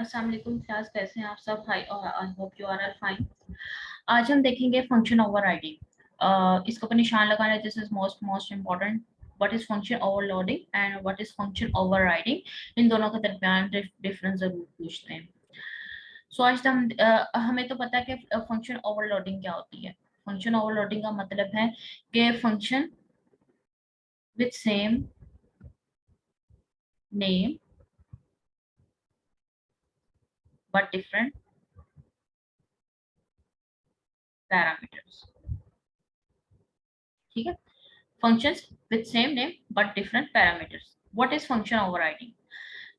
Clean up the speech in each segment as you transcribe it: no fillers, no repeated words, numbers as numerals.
अस्सलाम वालेकुम क्लास, कैसे हैं आप सब? Hi, I hope you are all fine. आज हम देखेंगे फंक्शन ओवरराइडिंग। इसके ऊपर निशान लगाना है। This is most important. What is function overloading and what is function overriding, इन दोनों के दरमियान डिफरेंस जरूर पूछते हैं। सो आज हमें तो पता है कि फंक्शन ओवरलोडिंग क्या होती है। फंक्शन ओवरलोडिंग का मतलब है कि function with same name but different parameters. ठीक है, functions with same name but different parameters. What is function overriding?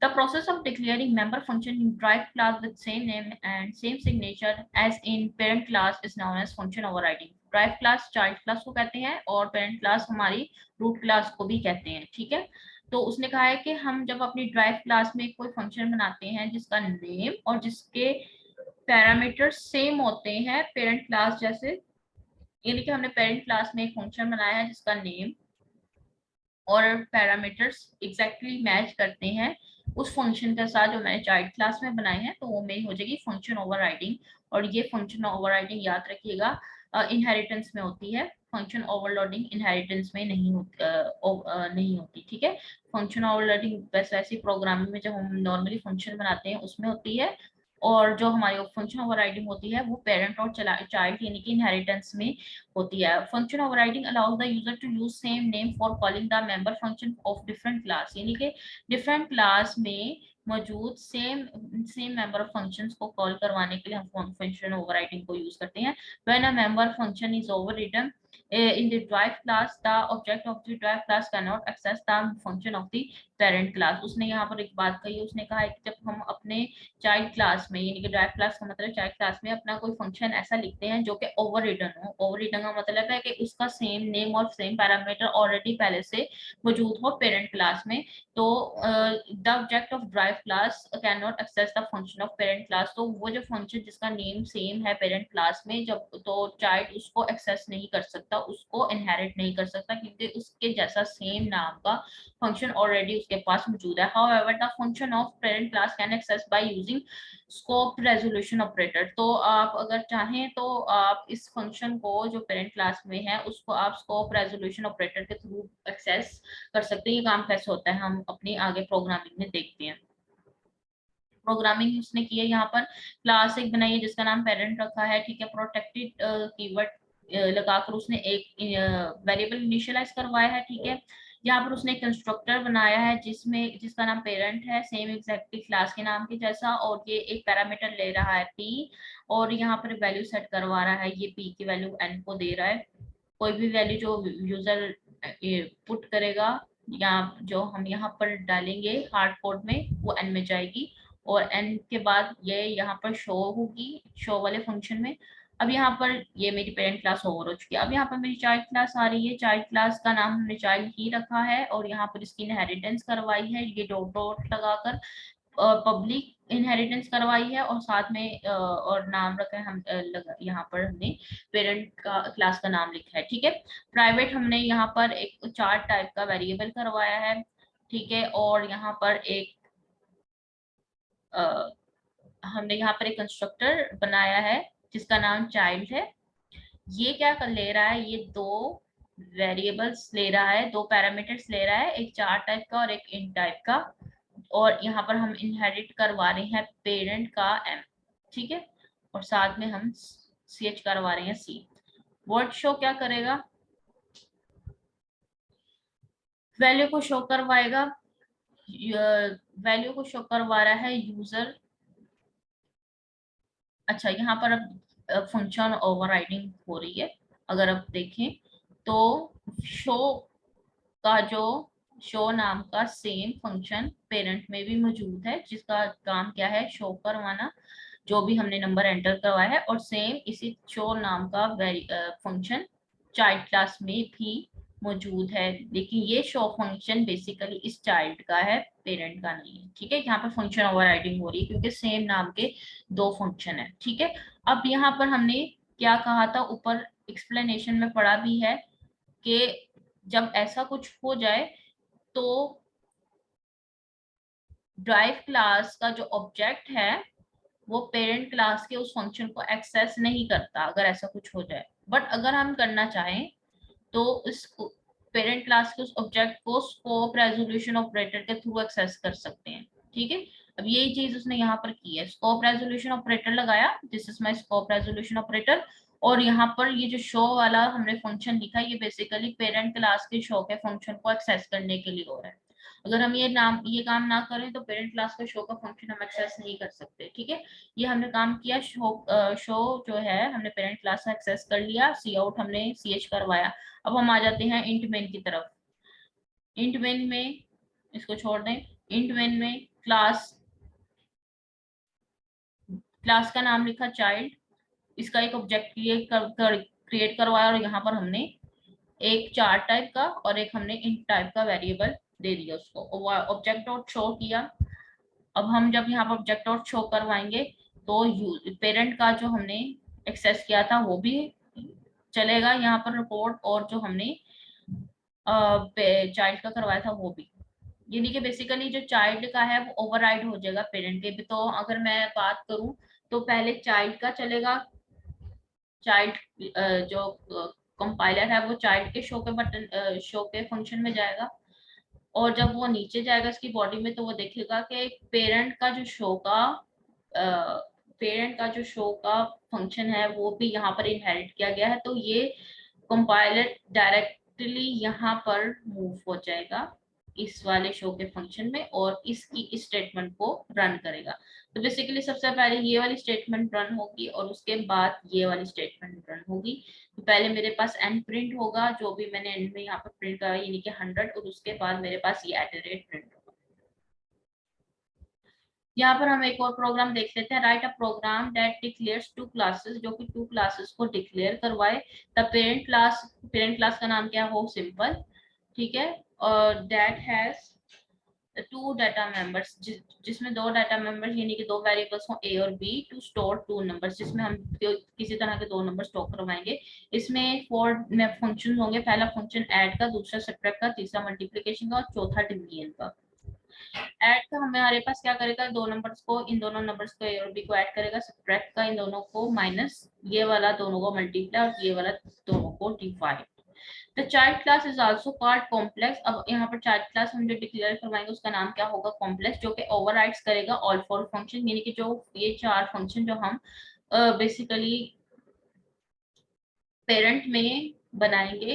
The process of declaring member function in derived class with same name and same signature as in parent class is known as function overriding. derived class child class को कहते हैं और parent class हमारी root class को भी कहते हैं। ठीक है, तो उसने कहा है कि हम जब अपनी derived class में कोई function बनाते हैं जिसका name और जिसके पैरामीटर्स सेम होते हैं पेरेंट क्लास जैसे, यानी कि हमने पेरेंट क्लास में एक फंक्शन बनाया है जिसका नेम और पैरामीटर्स एग्जैक्टली मैच करते हैं उस फंक्शन के साथ जो मैंने चाइल्ड क्लास में बनाए हैं, तो वो मेरी हो जाएगी फंक्शन ओवरराइडिंग। और ये फंक्शन ओवरराइडिंग याद रखिएगा इनहेरिटेंस में होती है। फंक्शन ओवरलोडिंग इनहेरिटेंस में नहीं होती। ठीक है, फंक्शन ओवरलोडिंग वैसे प्रोग्रामिंग में जब हम नॉर्मली फंक्शन बनाते हैं उसमें होती है, और जो हमारी फंक्शन ओवरराइडिंग होती है वो पेरेंट और चाइल्ड यानी कि इनहेरिटेंस में होती है। Function overriding allows the user to use same name for calling the member function of different class, यानी कि डिफरेंट क्लास में मौजूद सेम सेम मेंबर फंक्शंस को कॉल करवाने के लिए हम फंक्शन ओवरराइडिंग को यूज करते हैं। When a member function is overridden in the derived class, the object of the derived class cannot access the function of the parent class. उसने यहाँ पर एक बात कही, उसने कहा है कि जब हम अपने चाइल्ड क्लास में, यानी कि derived class का मतलब चाइल्ड क्लास में अपना कोई फंक्शन ऐसा लिखते हैं जो कि ओवररिडन हो। ओवररिडन का मतलब है कि उसका सेम नेम और सेम पैरामीटर ऑलरेडी पहले से मौजूद हो पेरेंट क्लास में, तो the object of drive class can not access the function of parent class. तो वो जो फंक्शन जिसका नेम सेम है पेरेंट क्लास में, जब तो चाइल्ड उसको एक्सेस नहीं कर सकता, उसको इनहेरिट नहीं कर सकता, क्योंकि उसके जैसा सेम नाम का फंक्शन ऑलरेडी उसके पास मौजूद है। However the function of parent class can access by using scope resolution operator. तो आप अगर चाहें तो आप इस फंक्शन को जो पेरेंट क्लास में है उसको आप स्कोप रेजोल्यूशन ऑपरेटर के थ्रू एक्सेस कर सकते हैं। ये काम कैसे होता है हम अपनी आगे प्रोग्रामिंग में देखते हैं। प्रोग्रामिंग उसने की है, यहाँ पर क्लास एक बनाई है जिसका नाम पेरेंट रखा है। ठीक है, प्रोटेक्टेड कीवर्ड लगाकर उसने एक वेरिएबल इनिशियलाइज करवाया है। ठीक है, यहाँ पर उसने एक कंस्ट्रक्टर बनाया है जिसका नाम पेरेंट है, सेम एग्जैक्टली क्लास के नाम के जैसा, और ये एक पैरामीटर ले रहा है p, और यहाँ पर वैल्यू सेट करवा रहा है। ये p की वैल्यू n को दे रहा है। कोई भी वैल्यू जो यूजर पुट करेगा या जो हम यहाँ पर डालेंगे हार्ड कोड में, वो n में जाएगी, और n के बाद ये यहाँ पर शो होगी शो वाले फंक्शन में। अब यहाँ पर ये मेरी पेरेंट क्लास ओवर हो चुकी है। अब यहाँ पर मेरी चाइल्ड क्लास आ रही है। चाइल्ड क्लास का नाम हमने चाइल्ड ही रखा है, और यहाँ पर इसकी इनहेरिटेंस करवाई है ये डॉट डॉट लगाकर, पब्लिक इनहेरिटेंस करवाई है, और साथ में और नाम रखा है हम यहाँ पर हमने पेरेंट का क्लास का नाम लिखा है। ठीक है, प्राइवेट हमने यहाँ पर एक चार्ट टाइप का वेरिएबल करवाया है। ठीक है, और यहाँ पर एक हमने यहाँ पर एक कंस्ट्रक्टर बनाया है जिसका नाम चाइल्ड है। ये क्या कर ले रहा है, ये दो वेरिएबल्स ले रहा है, दो पैरामीटर्स ले रहा है, एक चार्ट टाइप का और एक इंट टाइप का, और यहाँ पर हम इनहेरिट करवा रहे हैं पेरेंट का m। ठीक है, और साथ में हम ch करवा रहे हैं c। वर्ड शो क्या करेगा, वैल्यू को शो करवाएगा। वैल्यू को शो करवा रहा है यूजर। अच्छा, यहाँ पर अब फंक्शन ओवरराइडिंग हो रही है। अगर आप देखें तो शो का जो शो नाम का सेम फंक्शन पेरेंट में भी मौजूद है, जिसका काम क्या है, शो करवाना जो भी हमने नंबर एंटर करवाया है, और सेम इसी शो नाम का फंक्शन चाइल्ड क्लास में भी मौजूद है। लेकिन ये शो फंक्शन बेसिकली इस चाइल्ड का है, पेरेंट का नहीं है। ठीक है, यहाँ पर फंक्शन ओवरराइडिंग हो रही है क्योंकि सेम नाम के दो फंक्शन है। ठीक है, अब यहाँ पर हमने क्या कहा था, ऊपर एक्सप्लेनेशन में पढ़ा भी है कि जब ऐसा कुछ हो जाए तो ड्राइव क्लास का जो ऑब्जेक्ट है वो पेरेंट क्लास के उस फंक्शन को एक्सेस नहीं करता अगर ऐसा कुछ हो जाए। बट अगर हम करना चाहें तो इस पेरेंट क्लास के उस ऑब्जेक्ट को स्कोप रेजोल्यूशन ऑपरेटर के थ्रू एक्सेस कर सकते हैं। ठीक है, अब यही चीज उसने यहाँ पर की है, स्कोप रेजोल्यूशन ऑपरेटर लगाया, this is my scope resolution operator. और यहाँ पर ये जो शो वाला हमने फंक्शन लिखा है ये बेसिकली पेरेंट क्लास के शो के फंक्शन को एक्सेस करने के लिए हो रहा है। अगर हम ये काम ना करें तो पेरेंट क्लास का शो का फंक्शन हम एक्सेस नहीं कर सकते। ठीक है, ये हमने काम किया, शो जो है हमने पेरेंट क्लास का एक्सेस कर लिया, सी आउट हमने सी एच करवाया। अब हम आ जाते हैं इंट मेन की तरफ। इंट मेन में इसको छोड़ दें, इंट मेन में क्लास क्लास का नाम लिखा चाइल्ड, इसका एक ऑब्जेक्ट क्रिएट करवाया और यहाँ पर हमने एक चार्ट टाइप का और एक हमने इंट टाइप का वेरिएबल दे दिया उसको, ऑब्जेक्ट डॉट शो किया। अब हम जब यहाँ पर ऑब्जेक्ट डॉट शो करवाएंगे तो पेरेंट का जो हमने एक्सेस किया था वो भी चलेगा यहाँ पर रिपोर्ट, और जो हमने चाइल्ड का करवाया था वो भी, यानी कि बेसिकली जो चाइल्ड का है वो ओवरराइड हो जाएगा पेरेंट के भी। तो अगर मैं बात करूं तो पहले चाइल्ड का चलेगा, चाइल्ड जो कंपाइलर है वो चाइल्ड के शो के बटन शो के फंक्शन में जाएगा, और जब वो नीचे जाएगा इसकी बॉडी में तो वो देखेगा कि पेरेंट का जो शो का फंक्शन है वो भी यहाँ पर इनहेरिट किया गया है। तो ये कंपाइलर डायरेक्टली यहाँ पर मूव हो जाएगा इस वाले शो के फंक्शन में और इसकी इस स्टेटमेंट को रन करेगा। तो बेसिकली सबसे पहले ये वाली स्टेटमेंट रन होगी और उसके बाद ये वाली स्टेटमेंट रन होगी। तो पहले मेरे पास एंड प्रिंट होगा, जो भी मैंने एंड में यहाँ पर प्रिंट करा यानी कि 100, और उसके बाद मेरे पास ये @ प्रिंट होगा। यहाँ पर हम एक और प्रोग्राम देख लेते हैं, write a program that declares two classes, जो कि टू क्लासेस को डिक्लेयर करवाए। द पेरेंट क्लास का नाम क्या हो, सिंपल। ठीक है, और that has two data members, जिसमें दो डाटा मेंबर्स यानी कि दो वेरिएबल्स हो ए और B, to store two numbers, जिसमें हम किसी तरह के दो नंबर स्टोर करवाएंगे। इसमें 4 फंक्शन होंगे, पहला फंक्शन ऐड का, दूसरा सब्ट्रैक्ट का, तीसरा मल्टीप्लिकेशन का और चौथा डिवीजन का। ऐड का हमारे पास क्या करेगा, दो नंबर्स को, इन दोनों नंबर्स को ए और बी को ऐड करेगा, सब्ट्रैक्ट का इन दोनों को माइनस, ये वाला दोनों को मल्टीप्लाई और ये वाला दोनों को divide. The child class is also called complex. अब यहाँ पर चाइल्ड क्लास हम जो डिक्लेयर करवाएंगे उसका नाम क्या होगा, कॉम्प्लेक्स, जो कि ओवरराइड्स करेगा ऑल फोर फंक्शन, यानी कि जो ये चार फंक्शन जो हम बेसिकली पेरेंट में बनाएंगे,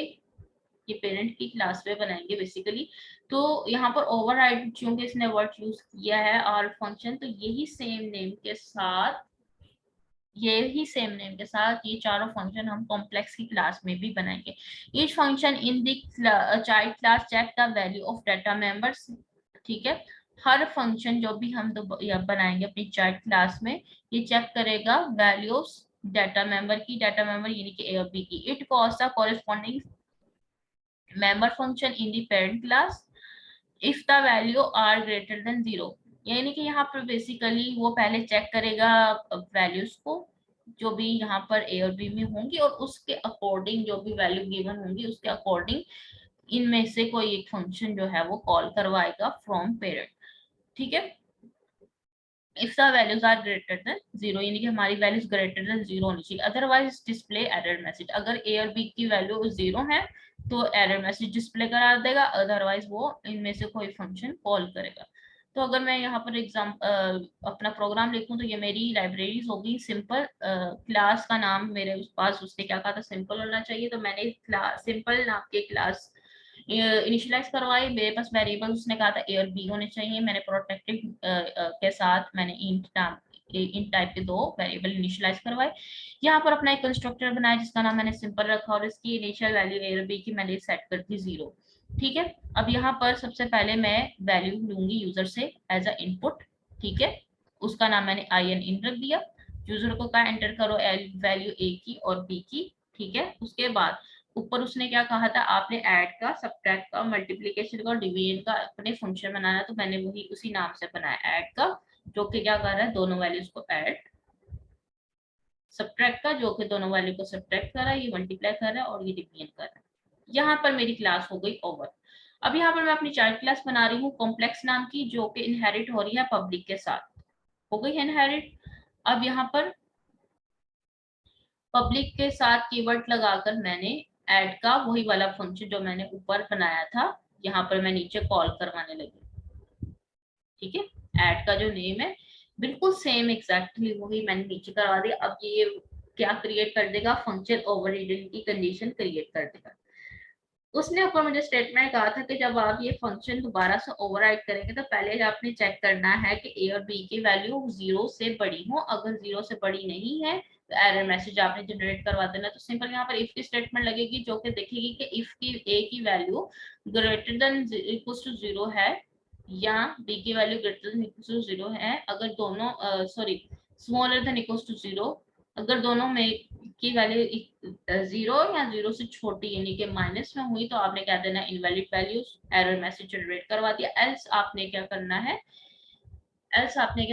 ये पेरेंट की क्लास में बनाएंगे बेसिकली। तो यहाँ पर ओवरराइड चूंकि इसने वर्ड यूज किया है और फंक्शन, तो यही सेम नेम के साथ ये चारों फंक्शन हम कॉम्प्लेक्स की क्लास में भी बनाएंगे। Each function in the child class check the value of data members. ठीक है, हर फंक्शन जो भी हम बनाएंगे अपनी चाइल्ड क्लास में, ये चेक करेगा वैल्यूज डाटा मेंबर की, डाटा मेंबर यानी कि ए और बी की। It calls the corresponding member function in the parent class if the value are greater than 0, यानी कि यहाँ पर बेसिकली वो पहले चेक करेगा वैल्यूज को जो भी यहाँ पर ए और बी में होंगी, और उसके अकॉर्डिंग जो भी वैल्यू गिवन होंगी उसके अकॉर्डिंग इनमें से कोई एक फंक्शन जो है वो कॉल करवाएगा फ्रॉम पेरेंट। ठीक है, if the values are greater than 0, यानी कि हमारी वैल्यूज ग्रेटर देन 0 होनी चाहिए, अदरवाइज डिस्प्ले एरर मैसेज। अगर ए और बी की वैल्यू 0 है तो एरर मैसेज डिस्प्ले करा देगा, अदरवाइज वो इनमें से कोई फंक्शन कॉल करेगा। तो अगर मैं यहाँ पर अपना प्रोग्राम लिखूं तो ये मेरी लाइब्रेरीज होगी सिंपल। क्लास का नाम मेरे उस पास उसने क्या कहा था, सिंपल होना चाहिए, तो मैंने सिंपल नाम के क्लास इनिशियलाइज करवाई। मेरे पास वेरिएबल उसने कहा था ए और बी होने चाहिए, मैंने प्रोटेक्टिव के साथ मैंने इंट टाइप के दो वेरिएबल इनिशियलाइज करवाए। यहाँ पर अपना एक कंस्ट्रक्टर बनाया जिसका नाम मैंने सिंपल रखा, और इसकी इनिशियल वैल्यू ए और बी की मैंने सेट कर दी 0। ठीक है, अब यहाँ पर सबसे पहले मैं वैल्यू लूंगी यूजर से एज अ इनपुट। ठीक है, उसका नाम मैंने in रख दिया। यूजर को क्या एंटर करो, वैल्यू ए की और बी की। ठीक है, उसके बाद ऊपर उसने क्या कहा था, आपने ऐड का, सब्ट्रैक्ट का, मल्टीप्लिकेशन का और डिवीजन का अपने फंक्शन बनाना, तो मैंने वही उसी नाम से बनाया ऐड का, जो कि क्या कर रहा है, दोनों वैल्यूज को ऐड, सब्ट्रैक्ट का जो कि दोनों वैल्यू को सब्ट्रैक्ट कर रहा है, ये मल्टीप्लाई कर रहा है और ये डिवीजन कर रहा है। यहाँ पर मेरी क्लास हो गई ओवर। अब यहाँ पर मैं अपनी चाइल्ड क्लास बना रही हूँ कॉम्प्लेक्स नाम की, जो कि इनहेरिट हो रही है पब्लिक के साथ। हो गई है इनहेरिट। अब यहाँ पर पब्लिक के साथ कीवर्ड लगाकर मैंने ऐड का वही वाला फंक्शन जो मैंने ऊपर बनाया था, यहाँ पर मैं नीचे कॉल करवाने लगी। ठीक है, ऐड का जो नेम है बिल्कुल सेम एग्जैक्टली वही मैंने नीचे करवा दिया। अब ये क्या क्रिएट कर देगा, फंक्शन ओवरराइडिंग की कंडीशन क्रिएट कर देगा। उसने ऊपर मुझे स्टेटमेंट कहा था कि जब आप ये फंक्शन दोबारा से ओवरराइड करेंगे तो पहले आपने चेक करना है कि ए और बी की वैल्यू 0 से बड़ी हो। अगर 0 से बड़ी नहीं है तो एरर मैसेज आपने जनरेट करवा देना। तो सिंपल यहाँ पर इफ की स्टेटमेंट लगेगी जो कि देखेगी कि इफ की ए की value greater than equal to 0 है या बी की value greater than equal to 0 है। अगर दोनों sorry smaller than equal to 0, अगर दोनों में की वैल्यू 0 या 0 से छोटी यानी कि माइनस में हुई तो आपने क्या देना, invalid values, error message generate करवा दिया। एल्स आपने क्या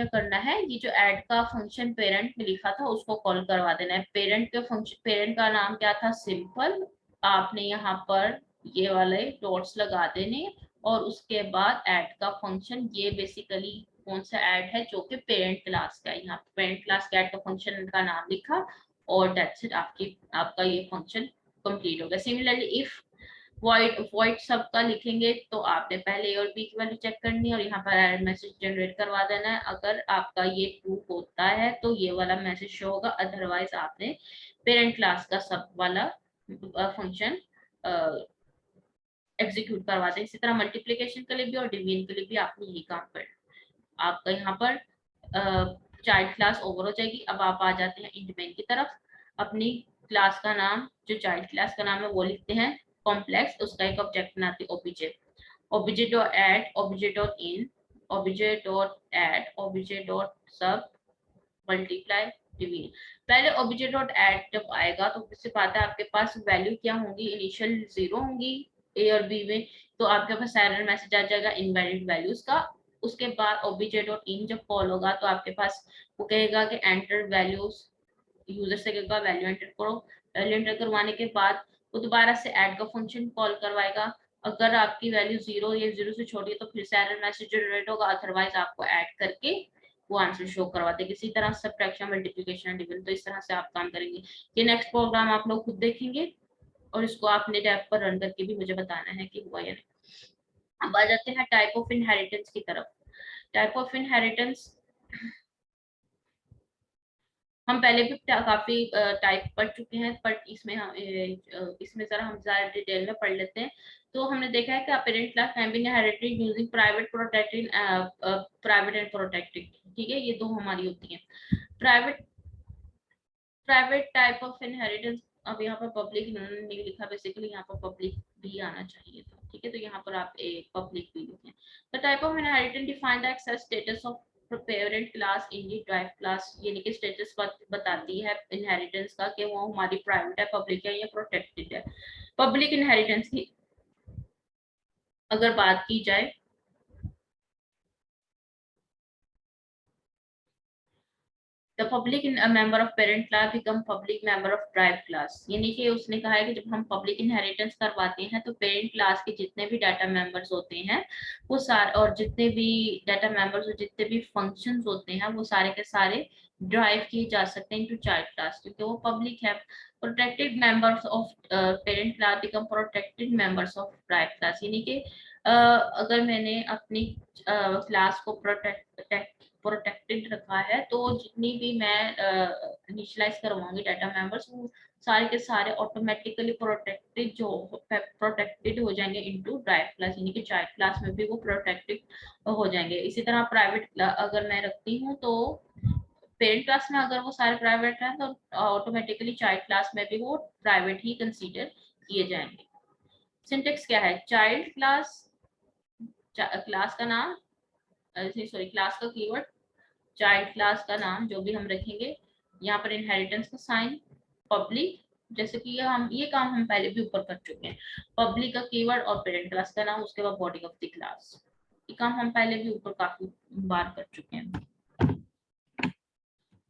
करना है, ये जो ऐड का फंक्शन पेरेंट में लिखा था उसको कॉल करवा देना है। पेरेंट के फंक्शन, पेरेंट का नाम क्या था, सिंपल। आपने यहाँ पर ये वाले डॉट्स लगा देने और उसके बाद ऐड का फंक्शन, ये बेसिकली कौन सा ऐड है जो कि पेरेंट क्लास का है। यहाँ पेरेंट क्लास के ऐड का फंक्शन का नाम लिखा और दैट्स इट, आपका ये फंक्शन कंप्लीट हो गया। सिमिलरली इफ वॉइड सबका लिखेंगे तो आपने पहले ए और बी की वैल्यू चेक करनी है और यहाँ पर एरर मैसेज जनरेट करवा देना है। अगर आपका ये ट्रू होता है तो ये वाला मैसेज शो होगा, अदरवाइज आपने पेरेंट क्लास का सब वाला फंक्शन एग्जीक्यूट करवा दें। इसी तरह मल्टीप्लीकेशन के लिए भी और डिवीजन के लिए भी आपने यही काम करना। आपका यहाँ पर चाइल्ड क्लास ओवर हो जाएगी। अब आप आ जाते हैं इंट मेन की तरफ। अपनी क्लास का नाम, जो चाइल्ड क्लास का नाम है वो लिखते हैं कॉम्प्लेक्स, उसका एक ऑब्जेक्ट बनाते हैं OBJ, OBJ dot add, OBJ dot in, OBJ dot add, OBJ dot सब, मल्टीप्लाई, डिवीजन। पहले ओबीजे डॉट ऐड जब आएगा तो उससे बात है आपके पास वैल्यू क्या होंगी, इनिशियल 0 होंगी ए और बी में, तो आपके पास एरर मैसेज आ जाएगा इनवैलिड वैल्यूज का। उसके बाद ओबीजे डॉट इन जब कॉल होगा तो आपके पास वो कहेगा कि एंटर वैल्यूज, यूजर से कहेगा वैल्यू एंटर करो। वैल्यू एंटर करवाने के बाद वो दोबारा से ऐड का फंक्शन कॉल करवाएगा। अगर आपकी वैल्यू 0 या 0 से छोटी है तो फिर से एरर मैसेज जनरेट होगा, अदरवाइज आपको ऐड करके वो आंसर शो करवाते हैं। इसी तरह सब्ट्रैक्शन, मल्टीप्लिकेशन एंड डिवीजन, तो इस तरह से आप काम करेंगे। ये नेक्स्ट प्रोग्राम आप लोग खुद देखेंगे और इसको आपने टैब पर रन करके भी मुझे बताना है कि हुआ या नहीं। अब आ जाते हैं टाइप ऑफ इनहेरिटेंस की तरफ। टाइप ऑफ इनहेरिटेंस हम पहले भी काफी टाइप पढ़ चुके हैं, बट इसमें जरा हम ज्यादा डिटेल में पढ़ लेते हैं। तो हमने देखा है कि parent class can be inherited using private, protected, private and protected. ठीक है, ये दो हमारी होती हैं। Private private type of inheritance, अब यहाँ पर पब्लिक इन्होंने नहीं लिखा, बेसिकली यहाँ पर पब्लिक भी आना चाहिए था। ठीक है, तो यहाँ पर आप एक पब्लिक भी लिखें। The type of inheritance define the access status of parent class in the drive class, यानी कि स्टेटस बताती है इनहेरिटेंस का कि वो हमारी प्राइवेट है, पब्लिक है या प्रोटेक्टेड है। पब्लिक इनहेरिटेंस की अगर बात की जाए, the public member of parent class become public member of drive class, यानी कि उसने कहा है कि जब हम पब्लिक इनहेरिटेंस करवाते हैं तो पेरेंट क्लास के जितने भी डाटा मेंबर्स होते हैं वो सारे, और जितने भी डाटा मेंबर्स और जितने भी फंक्शंस होते हैं वो सारे के सारे ड्राइव किए जा सकते हैं इनटू चाइल्ड क्लास, क्योंकि वो पब्लिक है। Protected members of parent class become protected members of drive class, यानी कि अगर मैंने अपनी क्लास को प्रोटेक्टेड रखा है तो जितनी भी मैं इनिशियलाइज करवाऊंगी डाटा मेंबर्स वो सारे के सारे ऑटोमेटिकली प्रोटेक्टेड हो जाएंगे इनटू ड्राइव क्लास, यानी कि चाइल्ड क्लास में भी वो प्रोटेक्टेड हो जाएंगे। इसी तरह प्राइवेट अगर मैं रखती हूँ तो पेरेंट क्लास में अगर वो सारे प्राइवेट हैं तो ऑटोमेटिकली चाइल्ड क्लास में भी वो प्राइवेट ही कंसीडर किए जाएंगे। सिंटेक्स क्या है, चाइल्ड क्लास, क्लास का नाम, सॉरी क्लास का कीवर्ड, चाइल्ड क्लास का नाम जो भी हम रखेंगे, यहाँ पर इनहेरिटेंस का साइन, पब्लिक, जैसे कि ये काम हम पहले भी ऊपर कर चुके हैं, पब्लिक का कीवर्ड और पेरेंट क्लास का नाम, उसके बाद बॉडी ऑफ द क्लास। ये काम हम पहले भी ऊपर काफी बार कर चुके हैं।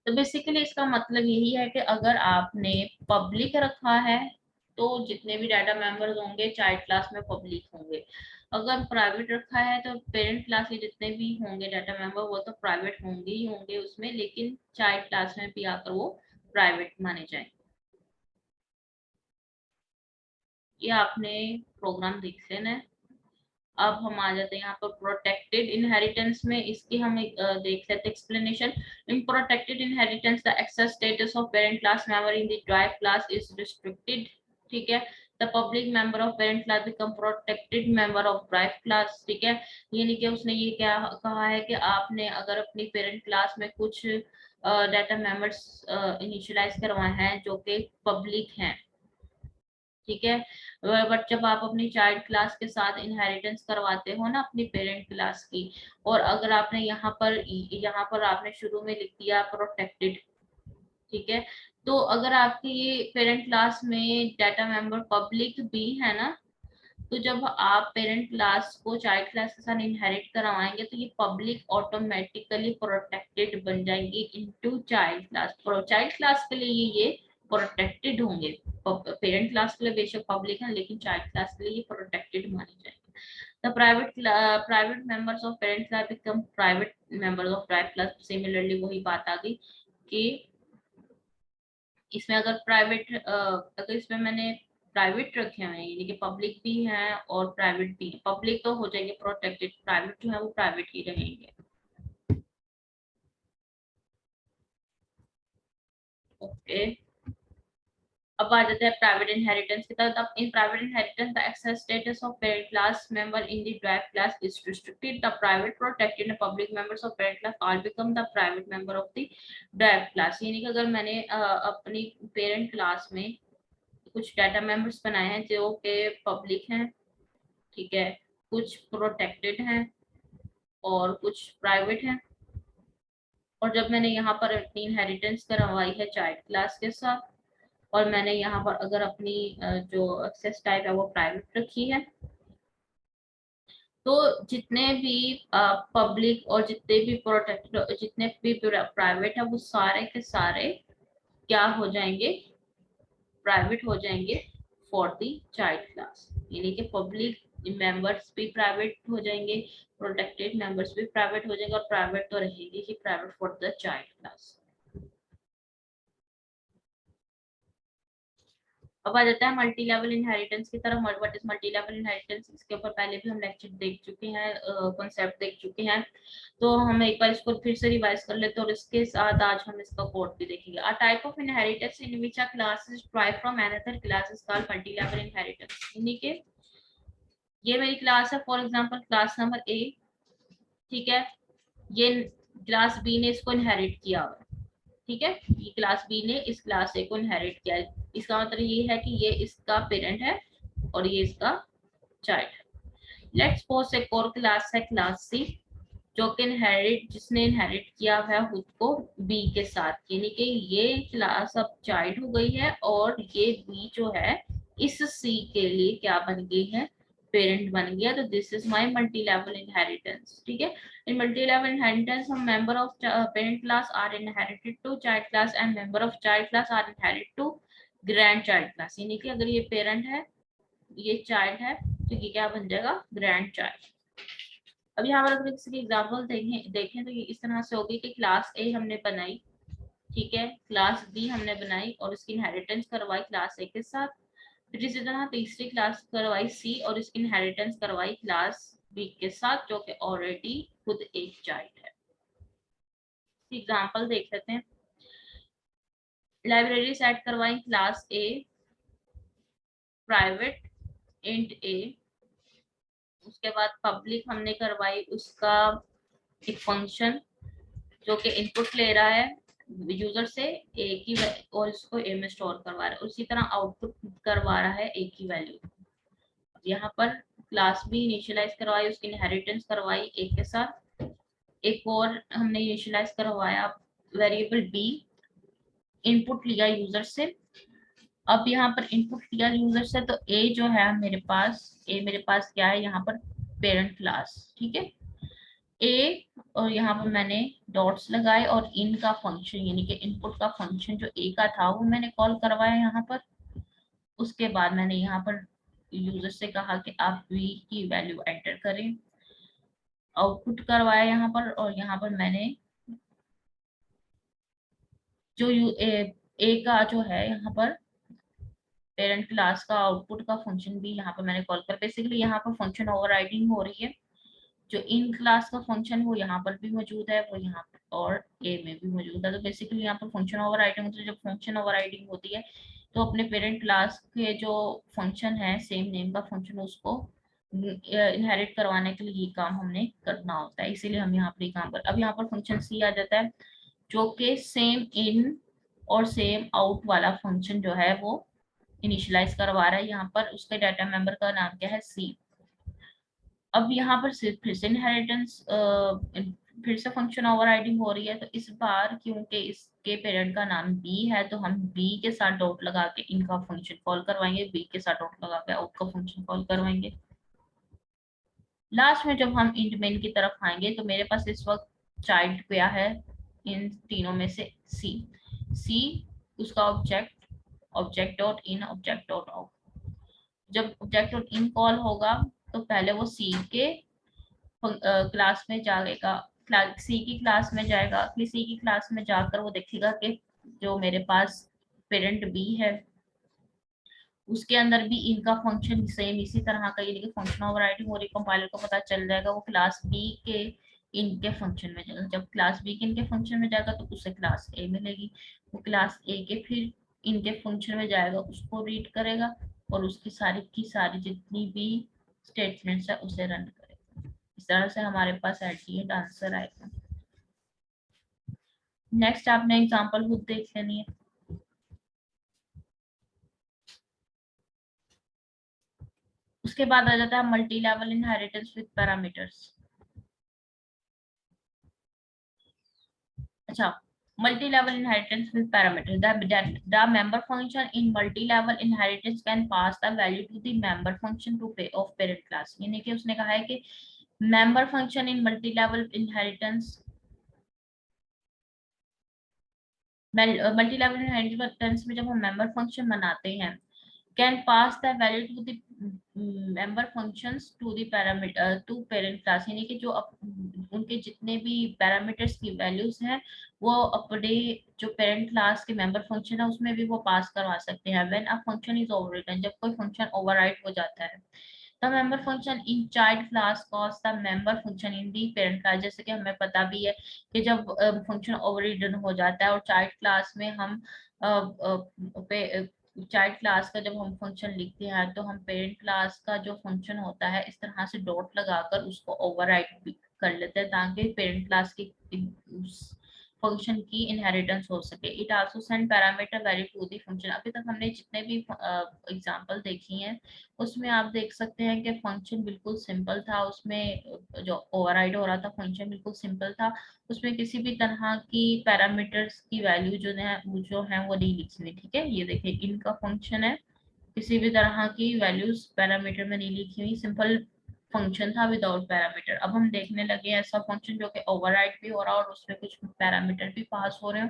तो बेसिकली इसका मतलब यही है कि अगर आपने पब्लिक रखा है तो जितने भी डाटा मेंबर्स होंगे चाइल्ड क्लास में पब्लिक होंगे। अगर प्राइवेट रखा है तो पेरेंट क्लास के जितने भी होंगे डाटा मेंबर वो तो प्राइवेट होंगे ही होंगे उसमें, लेकिन चाइल्ड क्लास में भी आकर वो प्राइवेट माने जाएंगे। ये आपने प्रोग्राम देख लेना है। अब हम आ जाते हैं यहाँ पर प्रोटेक्टेड इनहेरिटेंस में, इसकी हम देख लेते हैं explanation. In protected inheritance the access status of parent class member in the drive class is restricted. ठीक है, the public member of parent class become protected member of drive class. ठीक है, यानी कि उसने ये क्या कहा है कि आपने अगर अपनी पेरेंट क्लास में कुछ डाटा मेंबर्स इनिशियलाइज करवाए हैं जो कि पब्लिक हैं, ठीक है, बट जब आप अपनी चाइल्ड क्लास के साथ इनहेरिटेंस करवाते हो ना अपनी पेरेंट क्लास की, और अगर आपने यहाँ पर आपने शुरू में लिख दिया प्रोटेक्टेड, ठीक है, तो अगर आपकी ये पेरेंट क्लास में डाटा मेंबर पब्लिक भी है ना, तो जब आप पेरेंट क्लास को चाइल्ड क्लास के साथ इनहेरिट करवाएंगे तो ये पब्लिक ऑटोमेटिकली प्रोटेक्टेड बन जाएंगी into child class. Child class के लिए ये प्रोटेक्टेड होंगे, पेरेंट क्लास के लिए बेशक पब्लिक है लेकिन चाइल्ड क्लास के लिए ये प्रोटेक्टेड माने जाएंगे। The private members of parent class become private members of drive class. Similarly वही बात आ गई कि इसमें अगर इसमें मैंने प्राइवेट रखे हुए हैं यानी कि पब्लिक भी हैं और प्राइवेट भी हैं, पब्लिक तो हो जाएंगे प्रोटेक्टेड, प्राइवेट जो है वो प्राइवेट ही रहेंगे। ओके, अब आ जाते हैं प्राइवेट इनहेरिटेंस की तरफ। अब in private inheritance the access status of parent class member in the drive class is restricted, the private protected and public members of parent class all become the private member of the drive class. यानी कि अगर मैंने अपनी parent class में कुछ data members बनाए हैं जो कि पब्लिक हैं, ठीक है, कुछ प्रोटेक्टेड हैं और कुछ प्राइवेट हैं, और जब मैंने यहाँ पर अपनी इनहेरिटेंस करवाई है चाइल्ड क्लास के साथ, और मैंने यहाँ पर अगर अपनी जो एक्सेस टाइप है वो प्राइवेट रखी है, तो जितने भी पब्लिक और जितने भी प्रोटेक्टेड जितने भी प्राइवेट है वो सारे के सारे क्या हो जाएंगे, प्राइवेट हो जाएंगे फॉर द चाइल्ड क्लास। यानी कि पब्लिक मेंबर्स भी प्राइवेट हो जाएंगे, प्रोटेक्टेड मेंबर्स भी प्राइवेट हो जाएंगे, और प्राइवेट तो रहेंगे ही private for the child class. अब आ जाता है मल्टी लेवल इनहेरिटेंस की तरफ। What is multi level inheritance, इसके ऊपर पहले भी हम लेक्चर देख चुके हैं, कॉन्सेप्ट देख चुके हैं, तो हम एक बार इसको फिर से रिवाइज कर लेते हैं और इसके साथ आज हम इसका कोड भी देखेंगे। A type of inheritance in which a class is derived from another class is called multi level inheritance. यानी कि ये मेरी क्लास है, for example class number A, ठीक है, ये क्लास बी ने इसको इनहेरिट किया हुआ, ठीक है, ये क्लास बी ने इस क्लास ए को इनहेरिट किया है। इसका मतलब ये है कि ये इसका पेरेंट है और ये इसका चाइल्ड है। लेट्स सपोज एक और क्लास है क्लास सी, जो कि जिसने इनहेरिट किया है खुद को बी के साथ, यानी कि ये क्लास अब चाइल्ड हो गई है और ये बी जो है इस सी के लिए क्या बन गई है, पेरेंट बन गया। तो this is my multi level inheritance. ठीक है, इन मल्टी लेवल इनहेरिटेंस हम member of parent class are inherited to child class and member of child class are inherited to grandchild class. यानी कि अगर ये पेरेंट है, ये child है, तो ये क्या बन जाएगा, ग्रैंड चाइल्ड। अब यहाँ पर अगर किसी की एग्जाम्पल देखें तो ये इस तरह से होगी कि क्लास ए हमने बनाई, ठीक है, क्लास बी हमने बनाई और इसकी इनहेरिटेंस करवाई क्लास ए के साथ, फिर इसी तरह तीसरी क्लास करवाई सी और इसकी इनहेरिटेंस करवाई क्लास बी के साथ, जो कि ऑलरेडी खुद एक चाइल्ड है। एग्जाम्पल देख लेते हैं। लाइब्रेरी सेट करवाई क्लास ए, प्राइवेट इंट ए, उसके बाद पब्लिक हमने करवाई उसका एक फंक्शन जो कि इनपुट ले रहा है यूजर से ए की और इसको ए में स्टोर करवा रहा है, उसी तरह आउटपुट करवा रहा है ए की वैल्यू। यहाँ पर क्लास भी इनिशियलाइज करवाई, उसकी इनहेरिटेंस करवाई ए के साथ, एक और हमने इनिशियलाइज करवाया वेरिएबल बी, इनपुट लिया यूजर से। अब यहाँ पर इनपुट लिया यूजर से तो ए जो है मेरे पास क्या है यहाँ पर, पेरेंट क्लास, ठीक है, ए, और यहाँ पर मैंने डॉट्स लगाए और इन का फंक्शन यानी कि इनपुट का फंक्शन जो ए का था वो मैंने कॉल करवाया यहाँ पर। उसके बाद मैंने यहाँ पर यूजर से कहा कि आप बी की वैल्यू एंटर करें, आउटपुट करवाया यहाँ पर, और यहाँ पर मैंने जो ए का जो है यहाँ पर पेरेंट क्लास का आउटपुट का फंक्शन भी यहाँ पर मैंने कॉल कर, बेसिकली यहाँ पर फंक्शन ओवरराइडिंग हो रही है। जो इन क्लास का फंक्शन वो यहाँ पर भी मौजूद है, वो यहाँ पर और ए में भी मौजूद है। तो बेसिकली यहाँ पर फंक्शन ओवरराइडिंग होती है। जब फंक्शन ओवरराइडिंग होती है तो अपने पेरेंट क्लास के जो फंक्शन है सेम नेम का फंक्शन, उसको इनहेरिट करवाने के लिए ये काम हमने करना होता है, इसीलिए हम यहाँ पर काम कर। अब यहाँ पर फंक्शन सी आ जाता है, जो कि सेम इन और सेम आउट वाला फंक्शन जो है वो इनिशियलाइज करवा रहा है। यहाँ पर उसके डाटा मेंबर का नाम क्या है, सी। अब यहाँ पर फिर से इनहेरिटेंस, फिर से फंक्शन ओवरराइडिंग हो रही है। तो इस बार क्योंकि इसके पेरेंट का नाम बी है, तो हम बी के साथ डॉट लगा के इनका फंक्शन कॉल करवाएंगे, बी के साथ डॉट लगा के आउट का फंक्शन कॉल करवाएंगे। लास्ट में जब हम इंट मेन की तरफ आएंगे तो मेरे पास इस वक्त चाइल्ड क्या है, इन तीनों में से सी। सी उसका object, object dot in, object dot out. जब ऑब्जेक्ट डॉट इन कॉल होगा तो पहले वो सी के क्लास में जाएगा, सी की क्लास में जाएगा। सी की क्लास में जाकर वो देखेगा कि जो मेरे पास पेरेंट बी है उसके अंदर भी इनका फंक्शन सेम इसी तरह का, यानी कि फंक्शन ओवरराइडिंग हो रही, कंपाइलर को पता चल जाएगा। वो क्लास बी के इनके फंक्शन में जाएगा। जब क्लास बी के इनके फंक्शन में जाएगा तो उसे क्लास ए मिलेगी। वो क्लास ए के फिर इनके फंक्शन में जाएगा, उसको रीड करेगा और उसकी सारी की सारी जितनी भी स्टेटमेंट्स है उसे रन करेगा। इस तरह से हमारे पास एट आंसर आएगा। नेक्स्ट आपने एग्जांपल खुद देख लेनी है। उसके बाद आ जाता है multi level inheritance with parameters. अच्छा, multi-level inheritance with parameters. The member function in multi-level inheritance can pass the value to the member function to pay of parent class। यानी कि उसने कहा है कि member function in multi-level inheritance, multi-level inheritance में जब हम member function बनाते हैं, can pass the value to the member functions to the parameter to parent class। यानी कि जो उनके जितने भी पैरामीटर्स की वैल्यूज हैं वो अपने जो पेरेंट क्लास के मेंबर फंक्शन है उसमें भी वो पास करवा सकते हैं। व्हेन अ फंक्शन इज ओवररिटन, जब कोई फंक्शन ओवरराइट हो जाता है। The member function in child class cause the member function in the parent class. जैसे कि हमें पता भी है कि जब फंक्शन ओवररिटन हो जाता है और चाइल्ड क्लास में हम चाइल्ड क्लास का जब हम फंक्शन लिखते हैं तो हम पेरेंट क्लास का जो फंक्शन होता है इस तरह से डॉट लगाकर उसको ओवरराइट कर लेते हैं ताकि पेरेंट क्लास की फंक्शन की इनहेरिटेंस हो सके। It also send parameter value to the function. अभी तक हमने जितने भी एग्जांपल देखी हैं उसमें आप देख सकते हैं कि फंक्शन बिल्कुल सिंपल था। उसमें जो ओवरराइड हो रहा था फंक्शन बिल्कुल सिंपल था। उसमें किसी भी तरह की पैरामीटर्स की वैल्यू जो है वो नहीं लिखी हुई। ठीक है, ये देखिए इनका फंक्शन है, किसी भी तरह की वैल्यूज पैरामीटर में नहीं लिखी हुई, सिंपल फंक्शन था विदाउट पैरामीटर। अब हम देखने लगे ऐसा फंक्शन जो कि ओवरराइड भी हो रहा है और उसमें कुछ पैरामीटर भी पास हो रहे हो,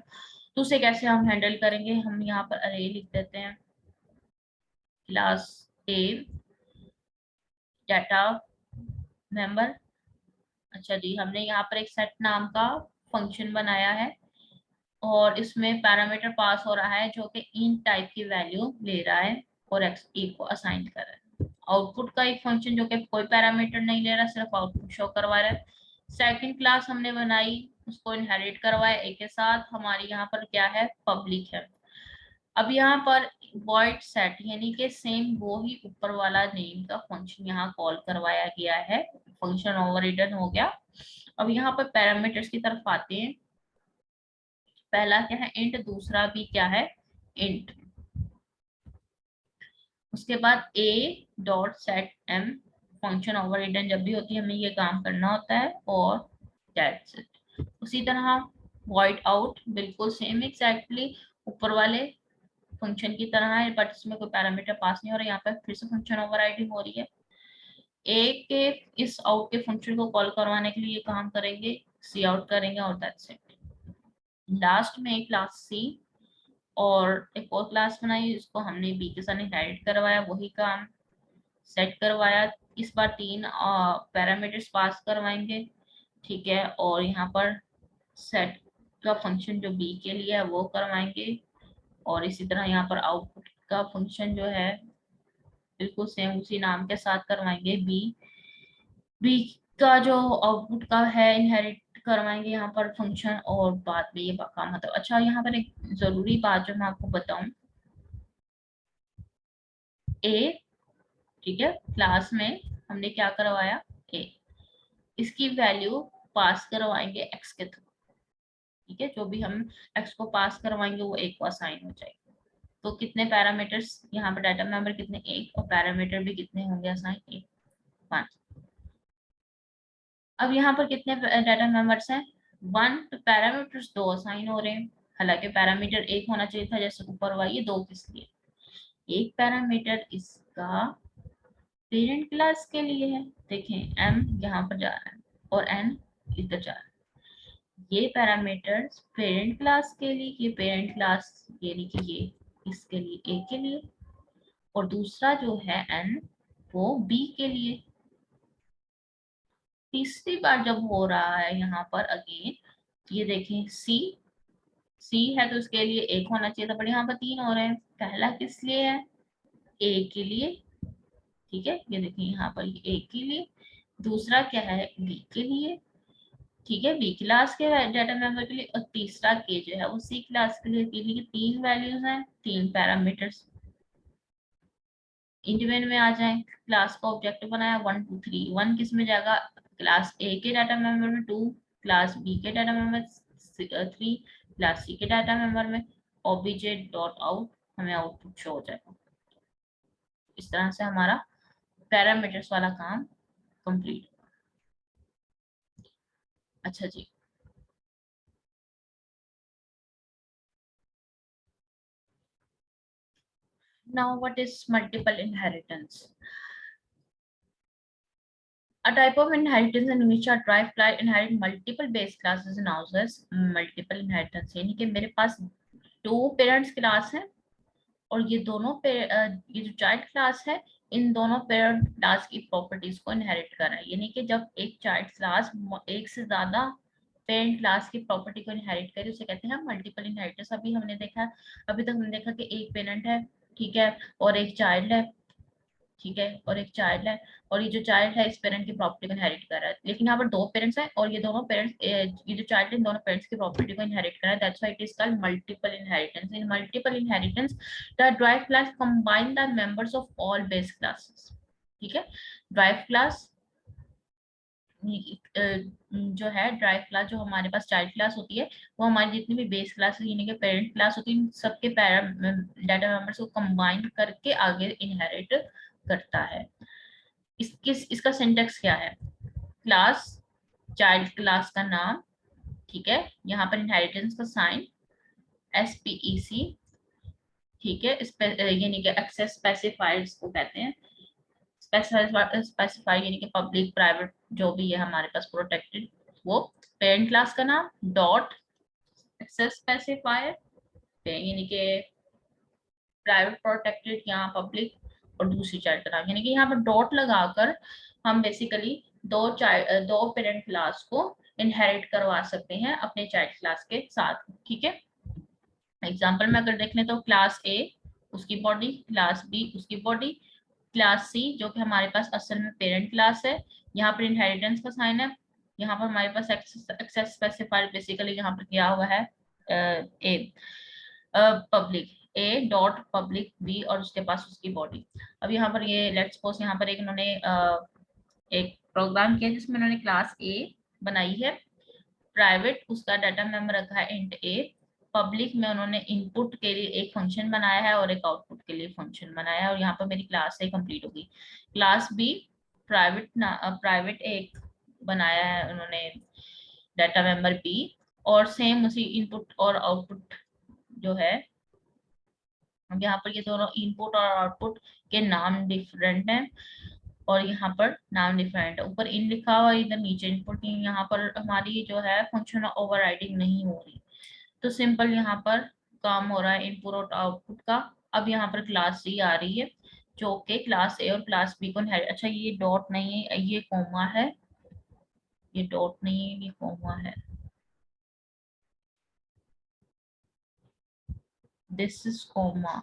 तो उसे कैसे हम हैंडल करेंगे। हम यहाँ पर अरे लिख देते हैं, क्लास ए डाटा मेंबर। अच्छा जी, हमने यहाँ पर एक सेट नाम का फंक्शन बनाया है और इसमें पैरामीटर पास हो रहा है जो कि इन टाइप की वैल्यू ले रहा है और एक्स ए को असाइन कर रहा है। आउटपुट का एक फंक्शन जो कि कोई पैरामीटर नहीं ले रहा, सिर्फ आउटपुट शो करवा रहा है। सेकंड क्लास हमने बनाई, उसको इनहेरिट करवाया ए के साथ, हमारी यहाँ पर क्या है, पब्लिक है। अब यहाँ पर वॉइड सेट यानी कि सेम वो ही ऊपर वाला नेम का फंक्शन यहाँ कॉल करवाया गया है, फंक्शन ओवररिडन हो गया। अब यहाँ पर पैरामीटर्स की तरफ आते हैं। पहला क्या है, इंट, दूसरा भी क्या है, इंट। उसके बाद a dot set m, function overridden जब भी होती है हमें ये काम करना होता है, और दैट्स इट। उसी तरह वॉइड आउट बिल्कुल सेम एग्जैक्टली ऊपर वाले फंक्शन की तरह है, बट इसमें कोई पैरामीटर पास नहीं हो रहा। यहाँ पर फिर से फंक्शन ओवरराइडिंग हो रही है। ए के इस आउट के फंक्शन को कॉल करवाने के लिए काम करेंगे, सी आउट करेंगे और दैट्स इट। लास्ट में एक क्लास सी और एक और क्लास बनाई, इसको हमने बी के साथ इनहेरिट करवाया, वही काम। सेट करवाया, इस बार 3 पैरामीटर्स पास करवाएंगे, ठीक है। और यहाँ पर सेट का फंक्शन जो बी के लिए है वो करवाएंगे, और इसी तरह यहाँ पर आउटपुट का फंक्शन जो है बिल्कुल सेम उसी नाम के साथ करवाएंगे। बी बी का जो आउटपुट का है इनहेरिट करवाएंगे यहाँ पर फंक्शन, और बाद में ये काम मतलब। अच्छा, यहाँ पर एक जरूरी बात जो मैं आपको बताऊं, ए, ठीक है, क्लास में हमने क्या करवाया, ए, इसकी वैल्यू पास करवाएंगे एक्स के थ्रू, ठीक है। जो भी हम एक्स को पास करवाएंगे वो एक को असाइन हो जाएगा। तो कितने पैरामीटर्स यहाँ पर, डाटा मेंबर कितने, एक, और पैरामीटर भी कितने होंगे असाइन, एक, 5। अब यहाँ पर कितने डाटा मेंबर्स हैं, 1, तो पैरामीटर्स 2 असाइन हो रहे हैं। हालांकि पैरामीटर एक होना चाहिए था जैसे ऊपर हुआ, ये 2 किस लिए, एक पैरामीटर इसका पेरेंट क्लास के लिए है, देखें एम यहाँ पर जा रहा है और एन इधर जा रहा है। ये पैरामीटर्स पेरेंट क्लास के लिए, ये पेरेंट क्लास यानी कि ये इसके लिए, ए के लिए, और दूसरा जो है एन वो बी के लिए। तीसरी बार जब हो रहा है यहाँ पर अगेन, ये देखें सी, सी है तो उसके लिए एक होना चाहिए था, बट यहाँ पर 3 हो रहे हैं। पहला किस लिए है, ए के लिए, ठीक है, ये देखिए यहाँ पर ए के लिए। दूसरा क्या है, बी के लिए, ठीक है, बी क्लास के डाटा मेंबर के लिए। और तीसरा के जो है वो सी क्लास के लिए, के लिए 3 वैल्यूज हैं, 3 पैरामीटर्स। इंडिविजुअल में आ जाए, क्लास का ऑब्जेक्ट बनाया 1 2 3, 1 किस में जाएगा, क्लास ए के डाटा मेंबर में, 2 क्लास बी के डाटा मेंबर, 3 क्लास सी के डाटा मेंबर में। ऑब्जेक्ट डॉट आउट, हमें आउटपुट शो हो जाएगा। इस तरह से हमारा पैरामीटर्स वाला काम कंप्लीट। अच्छा जी, now what is multiple inheritance? A type of inheritance in which a triplet inherit multiple base classes and houses multiple inheritance, यानी कि मेरे पास 2 पेरेंट्स क्लास हैं, और ये दोनों ये जो चाइल्ड क्लास है, इन दोनों पेरेंट क्लास की प्रॉपर्टीज को इनहेरिट कर रहा है। यानी कि जब एक चाइल्ड क्लास एक से ज्यादा पेरेंट क्लास की प्रॉपर्टी को इनहेरिट करे उसे कहते हैं मल्टीपल इनहेरिटेंस। अभी तक हमने देखा कि एक पेरेंट है, ठीक है, और एक चाइल्ड है, ठीक है, और एक चाइल्ड है, और ये जो चाइल्ड है इस पेरेंट की प्रॉपर्टी को इनहेरिट कर रहा है। लेकिन यहाँ पर 2 पेरेंट्स हैं और ये दोनों पेरेंट्स, ये जो चाइल्ड है इन दोनों पेरेंट्स की प्रॉपर्टी को इनहेरिट कर रहा है। That's why it is called multiple inheritance. In multiple inheritance the drive class combine the members of all base classes, ठीक है। ड्राइव क्लास जो है, ड्राइव क्लास जो हमारे पास चाइल्ड क्लास होती है, वो हमारी जितनी भी बेस क्लास यानी कि पेरेंट क्लास होती है, सबके डाटा मेंबर्स को कंबाइन करके आगे इनहेरिट करता है। इसका सिंटेक्स क्या है, क्लास, चाइल्ड क्लास का नाम, ठीक है, यहाँ पर इनहेरिटेंस का साइन SPEC, ठीक है, यानी कि एक्सेस स्पेसिफाइड को कहते हैं। स्पेसिफाइड यानी कि पब्लिक प्राइवेट जो भी है हमारे पास प्रोटेक्टेड, वो पेरेंट क्लास का नाम डॉट एक्सेस स्पेसिफायर, यानी कि प्राइवेट प्रोटेक्टेड यहाँ पब्लिक, और दूसरी चाइल्ड का नाम, यानी कि यहाँ पर डॉट लगाकर हम बेसिकली दो पेरेंट क्लास को इनहेरिट करवा सकते हैं अपने चाइल्ड क्लास के साथ, ठीक है। एग्जाम्पल में अगर देख लें तो क्लास ए उसकी बॉडी, क्लास बी उसकी बॉडी, क्लास सी जो कि हमारे पास असल में पेरेंट क्लास है, यहाँ पर इनहेरिटेंस का साइन है, यहाँ पर हमारे पास एक्सेस स्पेसिफाइड बेसिकली यहाँ पर किया हुआ है A public, A dot public B, और उसके पास उसकी बॉडी। अब यहाँ पर ये लेट्स सपोज यहाँ पर एक इन्होंने एक प्रोग्राम किया जिसमें उन्होंने क्लास ए बनाई है, प्राइवेट उसका डाटा मेंबर रखा है इंट ए, पब्लिक में उन्होंने इनपुट के लिए एक फंक्शन बनाया है और एक आउटपुट के लिए फंक्शन बनाया है, और यहाँ पर मेरी क्लास ए कंप्लीट होगी। क्लास बी प्राइवेट एक बनाया है उन्होंने डाटा मेंबर बी, और सेम उसी इनपुट और आउटपुट जो है, अब यहाँ पर ये दोनों इनपुट और आउटपुट के नाम डिफरेंट हैं, और यहाँ पर नाम डिफरेंट है, ऊपर इन लिखा हुआ इधर नीचे इनपुट, यहाँ पर हमारी जो है फंक्शनल ओवरराइडिंग नहीं हो रही। तो सिंपल यहाँ पर काम हो रहा है इनपुट और आउटपुट का। अब यहाँ पर क्लास सी आ रही है, जो कि क्लास ए और क्लास बी को इनहेरिट, अच्छा ये डॉट नहीं है, ये कॉमा है, ये डॉट नहीं है, ये कॉमा है, दिस इज कॉमा।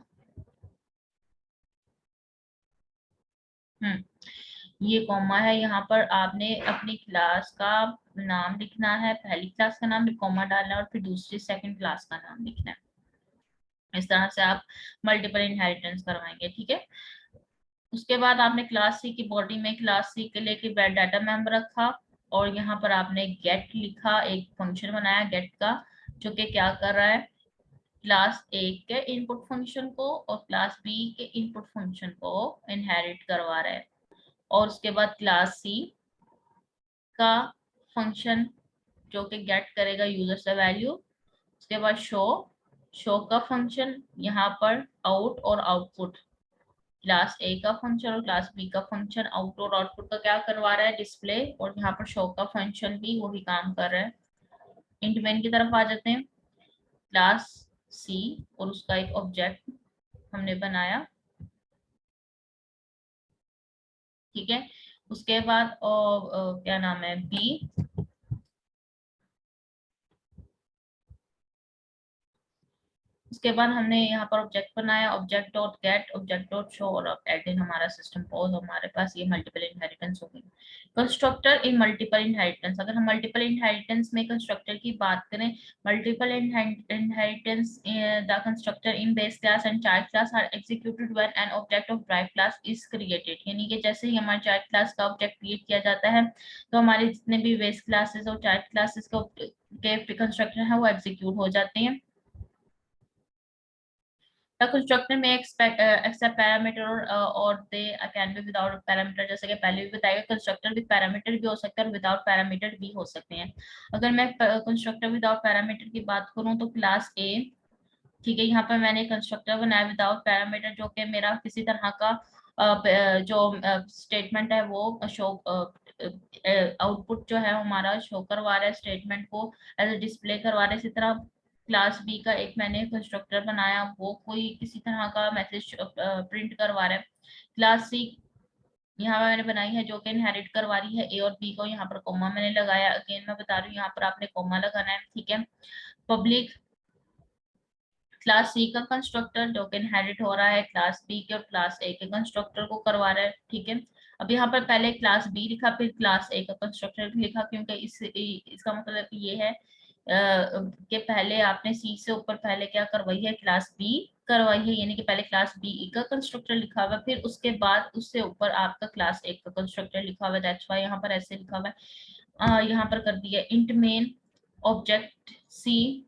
ये कॉमा है, यहाँ पर आपने अपनी क्लास का नाम लिखना है, पहली क्लास का नाम कॉमा डालना है और फिर दूसरी सेकंड क्लास का नाम लिखना है। इस तरह से आप मल्टीपल इनहेरिटेंस करवाएंगे, ठीक है। उसके बाद आपने क्लास सी की बॉडी में क्लास सी के लिए डाटा मेंबर रखा, और यहाँ पर आपने गेट लिखा, एक फंक्शन बनाया गेट का, जो कि क्या कर रहा है, क्लास ए के इनपुट फंक्शन को और क्लास बी के इनपुट फंक्शन को इनहेरिट करवा रहा है। और उसके बाद क्लास सी का फंक्शन जो कि गेट करेगा यूजर से वैल्यू। उसके बाद शो, शो का फंक्शन यहाँ पर आउट और आउटपुट, क्लास ए का फंक्शन और क्लास बी का फंक्शन आउट और आउटपुट का क्या करवा रहा है, डिस्प्ले। और यहाँ पर शो का फंक्शन भी वही काम कर रहा है। इंट मेन की तरफ आ जाते हैं, क्लास सी और उसका एक ऑब्जेक्ट हमने बनाया, ठीक है। उसके बाद क्या नाम है, बी, उसके बाद हमने यहाँ पर ऑब्जेक्ट बनाया, object dot gate, object dot show, और एट इन हमारा सिस्टम कॉल, हमारे पास ये मल्टीपल इनहेरिटेंस हो गई। कंस्ट्रक्टर इन मल्टीपल इनहेरिटेंस, अगर हम मल्टीपल इनहेरिटेंस में कंस्ट्रक्टर की बात करें, multiple inheritance the constructor in base class and child class are executed when an object of drive class is created, यानी कि जैसे ही हमारे चाइल्ड क्लास का ऑब्जेक्ट क्रिएट किया जाता है तो हमारे जितने भी बेस क्लासेस और चाइल्ड क्लासेस के कंस्ट्रक्टर हैं वो एग्जीक्यूट हो जाते हैं। The constructor may accept parameter or they can be without parameter, जैसे कि पहले भी बताया कंस्ट्रक्टर विद पैरामीटर भी हो सकता है और विदाउट पैरामीटर भी हो सकते हैं। अगर मैं कंस्ट्रक्टर विदाउट पैरामीटर की बात करूं तो क्लास ए, ठीक है, यहाँ पर मैंने कंस्ट्रक्टर बनाया विदाउट पैरामीटर, जो कि मेरा किसी तरह का जो स्टेटमेंट है वो शो आउटपुट जो है हमारा शो करवा रहा है, स्टेटमेंट को एज ए डिस्प्ले करवा रहा है। इसी तरह क्लास बी का एक मैंने कंस्ट्रक्टर बनाया, वो कोई किसी तरह का मैसेज प्रिंट करवा रहा है। क्लास सी यहाँ मैंने बनाई है जो कि इनहेरिट करवा रही है ए और बी को, यहाँ पर कोमा मैंने लगाया, अगेन मैं बता रही हूँ यहाँ पर आपने कोमा लगाना है, ठीक है। पब्लिक क्लास सी का कंस्ट्रक्टर जो कि इनहेरिट हो रहा है क्लास बी के और क्लास ए के कंस्ट्रक्टर को करवा रहा है, ठीक है। अब यहाँ पर पहले क्लास बी लिखा फिर क्लास ए का कंस्ट्रक्टर भी लिखा, क्योंकि इसका मतलब ये है कि पहले आपने सी से ऊपर पहले क्या करवाई है, क्लास बी करवाई है, यानी कि पहले क्लास बी का कंस्ट्रक्टर लिखा हुआ है, फिर उसके बाद उससे ऊपर आपका क्लास ए का कंस्ट्रक्टर लिखा हुआ है, दैट्स व्हाई यहाँ पर ऐसे लिखा हुआ है। यहाँ पर कर दिया इंट मेन ऑब्जेक्ट सी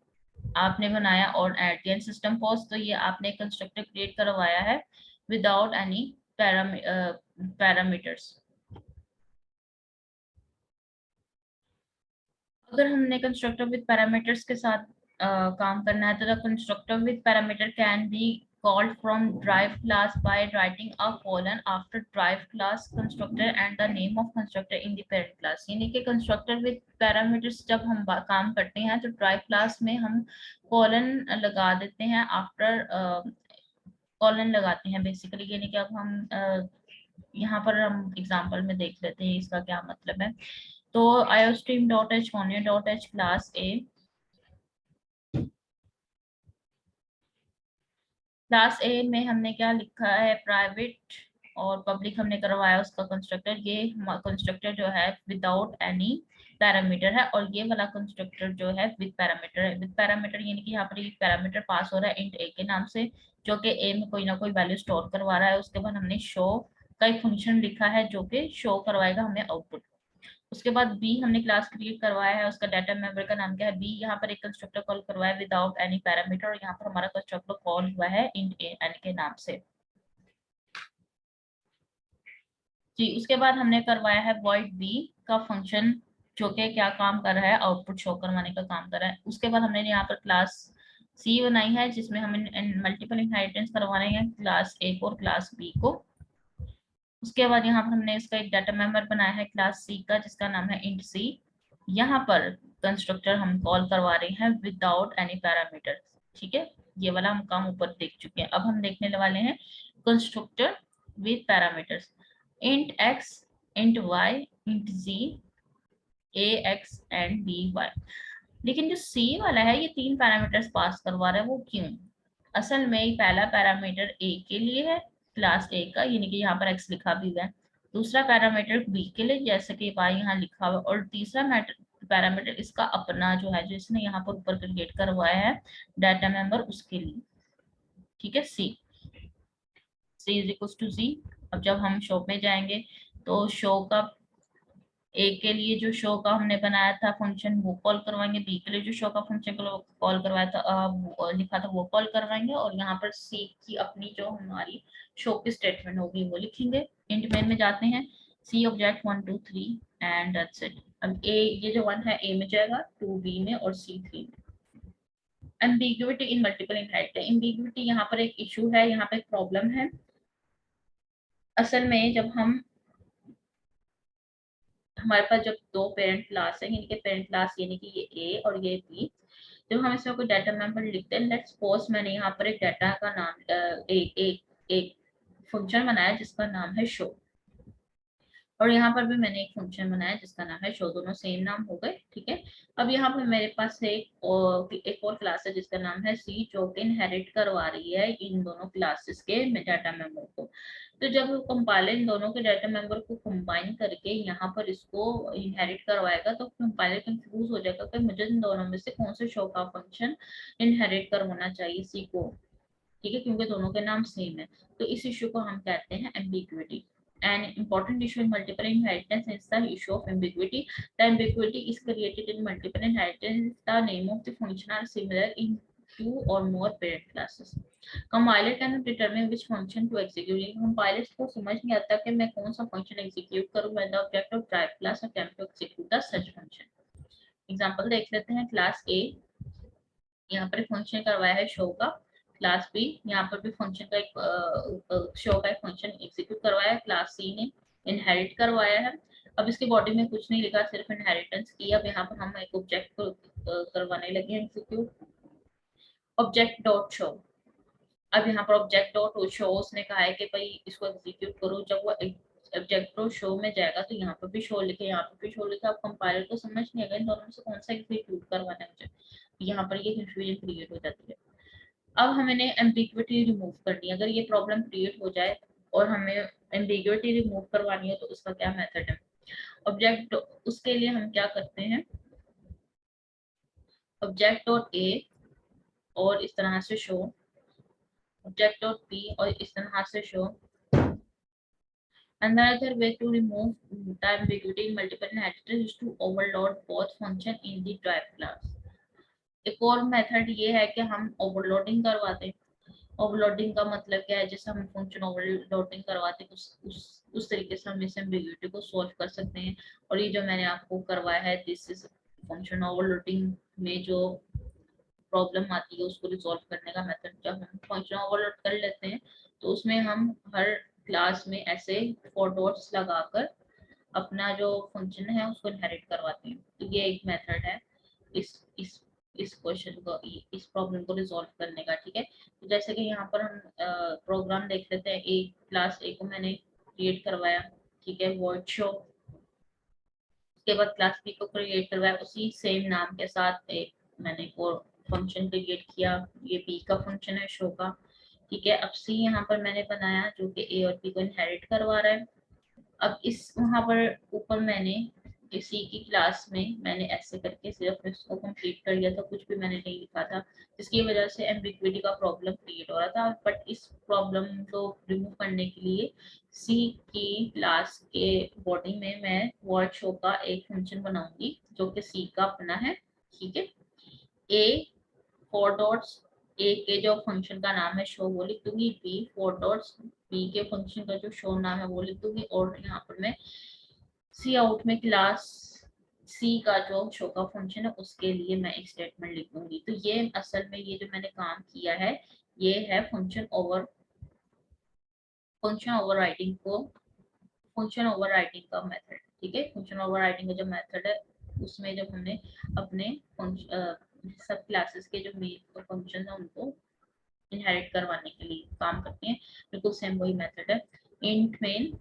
आपने बनाया और at the end system cost, तो ये आपने कंस्ट्रक्टर क्रिएट करवाया है विदाउट एनी पैरामीटर्स। अगर हमने कंस्ट्रक्टर विद पैरामीटर्स के साथ काम करना है तो the constructor with parameter can be called from drive class by writing a colon after drive class constructor and the name of constructor in the parent class, यानी कि कंस्ट्रक्टर विद पैरामीटर्स जब हम काम करते हैं तो ड्राइव क्लास में हम कॉलन लगा देते हैं, आफ्टर कॉलन लगाते हैं बेसिकली, यानी कि अब हम यहाँ पर हम एग्जांपल में देख लेते हैं इसका क्या मतलब है। तो iostream dot H dot H class ए, क्लास ए में हमने क्या लिखा है, प्राइवेट और पब्लिक हमने करवाया उसका कंस्ट्रक्टर, ये कंस्ट्रक्टर जो है विदाउट एनी पैरामीटर है, और ये वाला कंस्ट्रक्टर जो है विद पैरामीटर है। विद पैरामीटर यानी कि यहाँ पर एक पैरामीटर पास हो रहा है इंट ए के नाम से, जो कि ए में कोई ना कोई वैल्यू स्टोर करवा रहा है। उसके बाद हमने शो का एक फंक्शन लिखा है जो कि शो करवाएगा हमें आउटपुट। उसके बाद बी हमने क्लास क्रिएट करवाया है, उसका डाटा मेंबर का नाम क्या है, बी। यहाँ पर एक कंस्ट्रक्टर कॉल करवाया विदाउट एनी पैरामीटर, और यहाँ पर हमारा कंस्ट्रक्टर कॉल हुआ है इंट एन के नाम से, जी। उसके बाद हमने करवाया है वॉइड बी का फंक्शन, जो कि क्या काम कर रहा है, आउटपुट शो करवाने का काम कर रहा है। उसके बाद हमने यहाँ पर क्लास सी बनाई है जिसमें हमें मल्टीपल इनहेरिटेंस करवाने हैं क्लास ए को और क्लास बी को। उसके बाद यहाँ पर हमने इसका एक डाटा मेंबर बनाया है क्लास सी का जिसका नाम है इंट सी। यहाँ पर कंस्ट्रक्टर हम कॉल करवा रहे हैं विदाउट एनी पैरामीटर, ठीक है। ये वाला हम काम ऊपर देख चुके हैं। अब हम देखने वाले हैं constructor with parameters int x, int y, int z, a x and b y। लेकिन जो सी वाला है ये 3 पैरामीटर्स पास करवा रहा है, वो क्यों? असल में ये पहला पैरामीटर ए के लिए है, क्लास ए का, यानी कि यहाँ पर एक्स लिखा भी हुआ है। दूसरा पैरामीटर बी के लिए, जैसे कि वाई यहाँ लिखा हुआ है। और तीसरा पैरामीटर इसका अपना जो है, जो इसने यहाँ पर ऊपर क्रिएट करवाया है डाटा मेंबर, उसके लिए। ठीक है, सी इज इक्वल टू सी। अब जब हम शो में जाएंगे तो शो का ए के लिए जो शो का हमने बनाया था फंक्शन वो कॉल करवाएंगे, बी के लिए जो शो का फंक्शन कॉल करवाया था लिखा था वो कॉल करवाएंगे, और यहाँ पर सी की अपनी जो हमारी शो की स्टेटमेंट होगी वो लिखेंगे। इंट मेन में जाते हैं, सी ऑब्जेक्ट 1 2 3 एंड दैट्स इट। अब ए, ये जो 1 है ए में जाएगा, 2 बी में और सी 3 में। एम्बिग्युइटी इन मल्टीपल इनहेरिटेंस। एम्बिग्युइटी यहाँ पर एक इशू है, यहाँ पे एक प्रॉब्लम है। असल में जब हमारे पास जब दो पेरेंट क्लास है, यानी कि पेरेंट क्लास यानी कि ये ए और ये बी, जब हम इसमें कोई डाटा मेंबर लिखते हैं, लेट्स सपोज मैंने यहाँ पर एक डाटा का नाम एक फंक्शन बनाया जिसका नाम है शो, और यहाँ पर भी मैंने एक फंक्शन बनाया जिसका नाम है शो, दोनों सेम नाम हो गए। ठीक है, अब यहाँ पर मेरे पास एक और क्लास है जिसका नाम है सी, जो कि इनहेरिट करवा रही है इन दोनों क्लासेस के डाटा मेंबर को। तो जब कंपाइलर इन दोनों के डाटा मेंबर को कंबाइन करके यहाँ पर इसको इनहेरिट करवाएगा, तो कंपाइलर कंफ्यूज हो जाएगा कि मुझे इन दोनों में से कौन से शो का फंक्शन इनहेरिट करवाना चाहिए सी को। ठीक है, क्योंकि दोनों के नाम सेम है। तो इस इश्यू को हम कहते हैं ambiguity. An important issue in multiple inheritance is the issue of ambiguity. The ambiguity is created in multiple inheritance. The name of the function are similar in two or more parent classes. Compiler cannot determine which function to execute. Compiler को समझ नहीं आता कि मैं कौन सा function execute करूँ when the object of drive class attempt to execute the such function. Example देख लेते हैं। क्लास A यहाँ पर फंक्शन करवाया है शो का, क्लास बी यहाँ पर भी फंक्शन का एक शो का एक फंक्शन एग्जीक्यूट करवाया है, क्लास सी ने इनहेरिट करवाया है। अब इसके बॉडी में कुछ नहीं लिखा, सिर्फ इनहेरिटेंस की। अब यहाँ पर हम एक ऑब्जेक्ट को करवाने लगे हैं एग्जीक्यूट, ऑब्जेक्ट डॉट शो। अब यहाँ पर ऑब्जेक्ट डॉट शो उसने कहा है कि भाई इसको एग्जीक्यूट करो। जब वो ऑब्जेक्ट डॉट शो में जाएगा तो यहाँ पर भी शो लिखे, यहाँ पर भी शो लिखा। अब कंपाइलर को समझ नहीं आएगा इन दोनों में से कौन सा एग्जीक्यूट करवाना है मुझे, यहाँ पर ये कंफ्यूजन क्रिएट हो जाती है। अब हमें एम्बिग्युइटी रिमूव करनी है। अगर ये प्रॉब्लम क्रिएट हो जाए और हमें एम्बिग्युइटी रिमूव करवानी है तो उसका क्या मेथड है? ऑब्जेक्ट, उसके लिए हम क्या करते हैं, ऑब्जेक्ट डॉट ए और इस तरह से शो, ऑब्जेक्ट डॉट बी और इस तरह से show. Another way to remove the ambiguity in multiple inheritance is to overload both function in the drive class. एक और मेथड ये है कि हम ओवरलोडिंग करवाते हैं। ओवरलोडिंग का मतलब क्या है? जैसे हम फंक्शन ओवरलोडिंग करवाते हैं उस तरीके से हम इस एम्बिग्यूटी को सॉल्व कर सकते हैं। और ये जो मैंने आपको करवाया है, दिस इज फंक्शन ओवरलोडिंग में जो प्रॉब्लम आती है उसको रिजॉल्व करने का मेथड। जब हम फंक्शन ओवरलोड कर लेते हैं तो उसमें हम हर क्लास में ऐसे फोर डॉट्स लगाकर अपना जो फंक्शन है उसको इनहेरिट करवाते हैं। तो ये एक मेथड है इस इस इस क्वेश्चन को, इस प्रॉब्लम को रिजॉल्व करने का। ठीक है, तो जैसे कि यहाँ पर हम प्रोग्राम देख लेते हैं। एक क्लास ए को मैंने क्रिएट करवाया, ठीक है, वर्ड शो। उसके बाद क्लास बी को क्रिएट करवाया, उसी सेम नाम के साथ एक मैंने और फंक्शन क्रिएट किया, ये बी का फंक्शन है शो का। ठीक है, अब सी यहाँ पर मैंने बनाया जो कि ए और बी को इनहेरिट करवा रहा है। अब इस वहां पर ऊपर मैंने इसी की क्लास में मैंने ऐसे करके सिर्फ इसको कंप्लीट कर लिया था, कुछ भी मैंने नहीं लिखा था, जिसकी वजह से एम्बिग्विटी का प्रॉब्लम क्रिएट हो रहा था। बट इस प्रॉब्लम को रिमूव करने के लिए सी की क्लास के बॉडी में मैं वर्ड शो का एक फंक्शन बनाऊंगी जो कि सी का अपना है। ठीक है, ए फोर डॉट्स ए के जो फंक्शन का नाम है शो वो लिख दूंगी, बी फोर डॉट्स बी के फंक्शन का जो शो नाम है वो लिख दूंगी, और यहाँ पर मैं सी आउट में क्लास सी का जो शो का फंक्शन है उसके लिए मैं एक स्टेटमेंट लिख दूंगी। तो ये असल में ये जो मैंने काम किया है ये है फंक्शन ओवरराइटिंग का मेथड। ठीक है, फंक्शन ओवरराइटिंग का जो मेथड है उसमें जब हमने अपने सब क्लासेस के जो मेन फंक्शन है उनको इनहेरिट करवाने के लिए काम करते हैं, बिल्कुल सेम वही मेथड है। इंट मेन,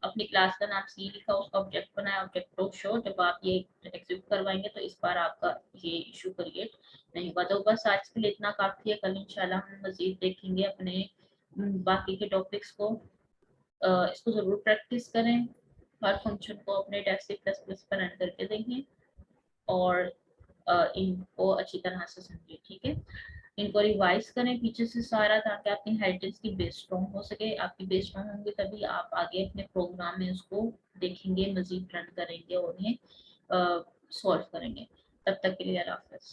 अपनी क्लास का नाम सी लिखा, उसका ऑब्जेक्ट बनाया, ऑब्जेक्ट टू शो। जब आप ये एग्जीक्यूट करवाएंगे तो इस बार आपका ये इशू क्रिएट नहीं हुआ। तो बस आज के लिए इतना काफी है, कल इंशाल्लाह हम मजीद देखेंगे अपने बाकी के टॉपिक्स को। इसको जरूर प्रैक्टिस करें, हर फंक्शन को अपने डेस्क प्लस प्लस पर रन करके देखें और इनको अच्छी तरह से समझिए, ठीक है। इनको रिवाइज करें पीछे से सारा, ताकि आपकी इनहेरिटेंस की बेस स्ट्रॉन्ग हो सके। आपकी बेस स्ट्रॉन्ग होंगे तभी आप आगे अपने प्रोग्राम में उसको देखेंगे, मजीद रन करेंगे और उन्हें सॉल्व करेंगे। तब तक के लिए अल्लाह हाफ़िज़।